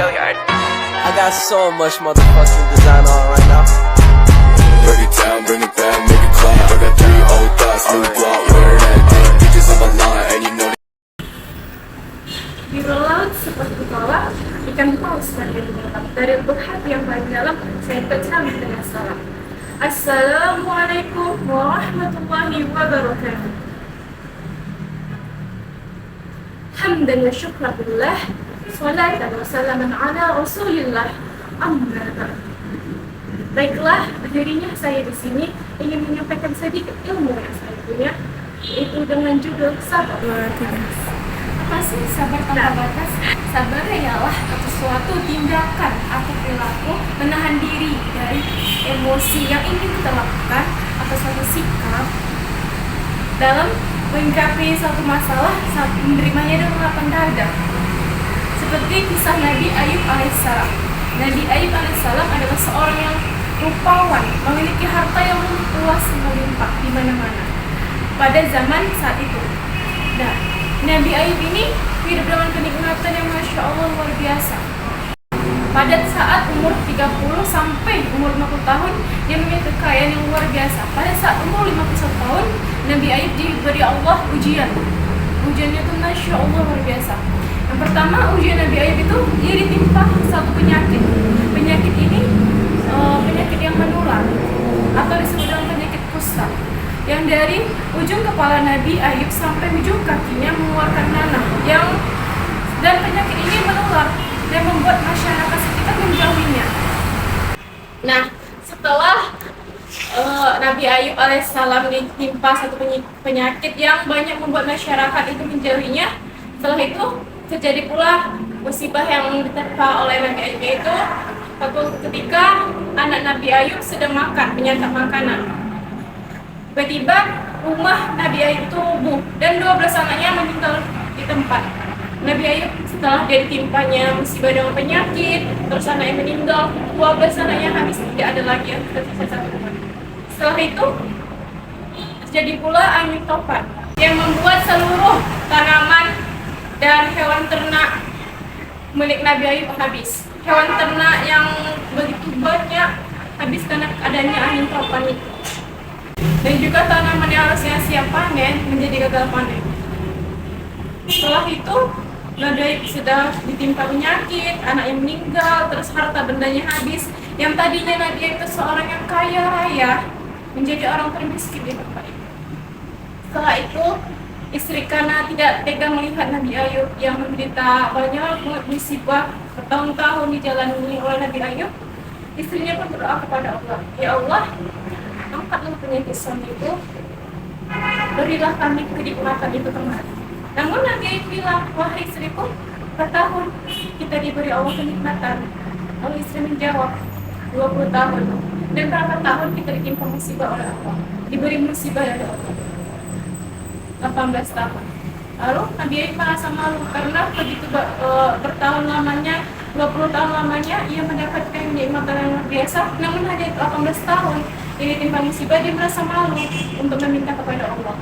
I got so much motherfucking design on right now. Break it down, bring it back, make it clap. I got 3 old thoughts, new block, wear that thing. Bitches on my line, and you know. Di laut seperti kolak, ikan paus makin dalam. Dari lubuk hati yang paling dalam, saya bercermin dengan salam. Assalamualaikum warahmatullahi wabarakatuh. Hamdan wa syukran billah, salatan wa salaman ala rasulillah, amma ba'd. Baiklah, akhirnya saya di sini ingin menyampaikan sedikit ilmu yang saya punya, yaitu dengan judul sabar. Apa sih sabar tanpa batas? Sabar ialah suatu tindakan atau perilaku menahan diri dari emosi yang ingin kita lakukan atau suatu sikap dalam menyikapi suatu masalah saat menerimanya dengan lapang dada. Seperti kisah Nabi Ayub alaihissalam. Nabi Ayub alaihissalam adalah seorang yang rupawan, memiliki harta yang luas melimpah di mana-mana pada zaman saat itu. Nah, Nabi Ayub ini hidup dengan kenikmatan yang Masya Allah luar biasa. Pada saat umur 30 sampai umur 50 tahun, dia memiliki kekayaan yang luar biasa. Pada saat umur 51 tahun, Nabi Ayub diberi Allah ujian. Ujiannya itu Masya Allah luar biasa. Yang pertama, ujian Nabi Ayub itu dia ditimpa satu penyakit. Penyakit ini penyakit yang menular atau disebut dengan penyakit kusta, yang dari ujung kepala Nabi Ayub sampai ujung kakinya mengeluarkan nanah, dan penyakit ini menular dan membuat masyarakat sekitar menjauhinya. Nah, setelah Nabi Ayub alaihissalam ditimpa satu penyakit yang banyak membuat masyarakat itu menjauhinya, setelah itu terjadi pula musibah yang ditimpa oleh Nabi Ayub, yaitu suatu ketika anak Nabi Ayub sedang makan, menyantap makanan. Tiba-tiba rumah Nabi Ayub itu rubuh dan 12 anaknya meninggal di tempat. Nabi Ayub setelah dia ditimpanya musibah dengan penyakit, terus anaknya meninggal, 12 anaknya habis, tidak ada lagi yang tersisa satu rumah. Setelah itu terjadi pula angin topan yang membuat seluruh tanaman dan hewan ternak milik Nabi Ayub habis. Hewan ternak yang begitu banyak habis karena adanya angin topan itu. Dan juga tanaman yang harusnya siap panen menjadi gagal panen. Setelah itu Nabi Ayub sudah ditimpa penyakit, anaknya meninggal, terus harta bendanya habis. Yang tadinya Nabi Ayub itu seorang yang kaya raya menjadi orang termiskin di tempat itu. Setelah itu istri Kana tidak tega melihat Nabi Ayub yang menderita banyak musibah bertahun-tahun dijalani oleh Nabi Ayub. Istrinya pun berdoa kepada Allah, ya Allah, angkatlah penyakit suami itu, berilah kami kenikmatan itu kembali. Namun Nabi Ayub bilang, wahai istriku, berapa tahun kita diberi Allah kenikmatan? Lalu istri menjawab, 20 tahun. Dan berapa tahun kita ditimpa musibah oleh Allah, diberi musibah dari Allah? 18 tahun. Lalu Nabi Ayub merasa malu karena begitu bertahun lamanya, 20 tahun lamanya ia mendapatkan nikmatan yang luar biasa, namun hanya 18 tahun dia ditimpa musibah, dia merasa malu untuk meminta kepada Allah.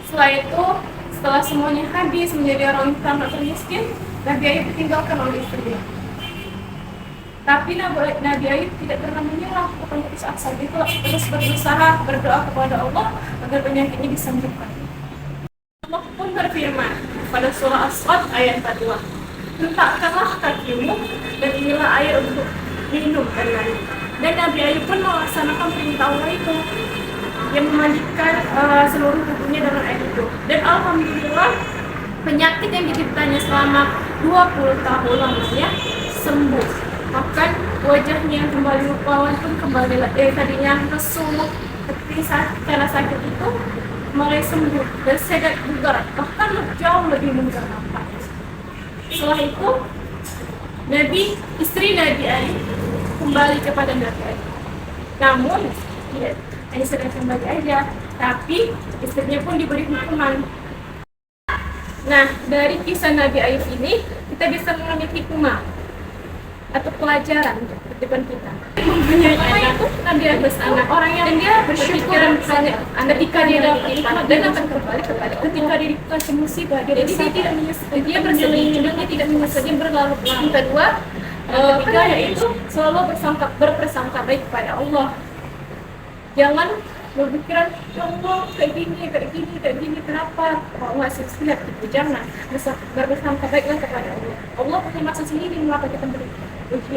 Setelah itu, setelah semuanya habis menjadi orang yang termiskin, Nabi Ayub ditinggalkan oleh istrinya. Tapi Nabi Ayub tidak pernah menyerah atau putus asa. Dia terus berusaha berdoa kepada Allah agar penyakitnya disembuhkan. Allah pun berfirman pada surah As-Sad ayat 42, hentakkanlah kakimu dan inilah air untuk minum dan lain. Dan Nabi Ayub pun melaksanakan perintah Allah itu, yang memandikan seluruh tubuhnya dengan air itu. Dan alhamdulillah penyakit yang dideritanya selama 20 tahun lamanya sembuh. Bahkan wajahnya yang kembali rupawan pun kembali tadinya lesu, seperti karena sakit itu mulai sembuh dan sehat bugar, bahkan jauh lebih mudah nampak. Setelah itu istri Nabi Ayub kembali kepada Nabi Ayub. Namun hanya sedang kembali aja, tapi istrinya pun diberi hukuman. Nah, dari kisah Nabi Ayub ini kita bisa mengambil hikmah. atau pelajaran untuk kehidupan kita. Mempunyai anak itu kan dia anak orang yang dan dia bersyukur ketika dia dapat nikmat dan akan kembali kepada ketika dia dikasih musibah dia tidak menyesal, dia berselingkuh dan dia tidak menyesal, dia berlarut-larut. Yang kedua, ketiga yaitu selalu berprasangka baik kepada Allah. Jangan berpikiran, ya Allah kayak gini, kenapa? Allah lihat itu, jangan berprasangka baiklah kepada Allah. Allah punya maksud sendiri mengapa kita beri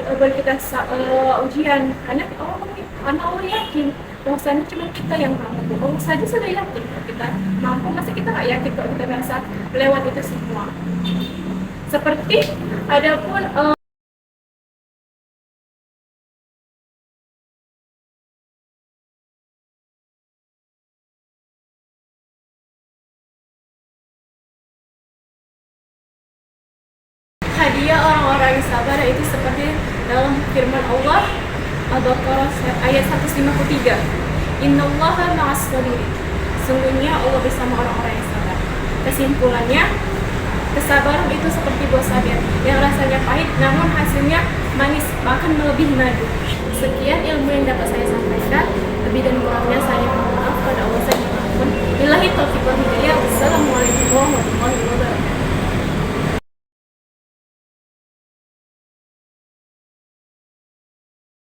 kita ujian, karena Allah yakin bahwasanya cuma kita yang mampu. Allah saja sudah yakin kalau kita mampu, masa kita nggak yakin kalau kita bisa lewat itu semua. Seperti adapun hadiah orang-orang yang sabar itu seperti dalam firman Allah Al-Baqarah ayat 153. Innallaha ma'as sabirin. Sungguhnya Allah bersama orang-orang yang sabar. Kesimpulannya, kesabaran itu seperti buah sabir yang rasanya pahit namun hasilnya manis, bahkan melebihi madu. Sekian ilmu yang dapat saya sampaikan. Lebih dan kurangnya saya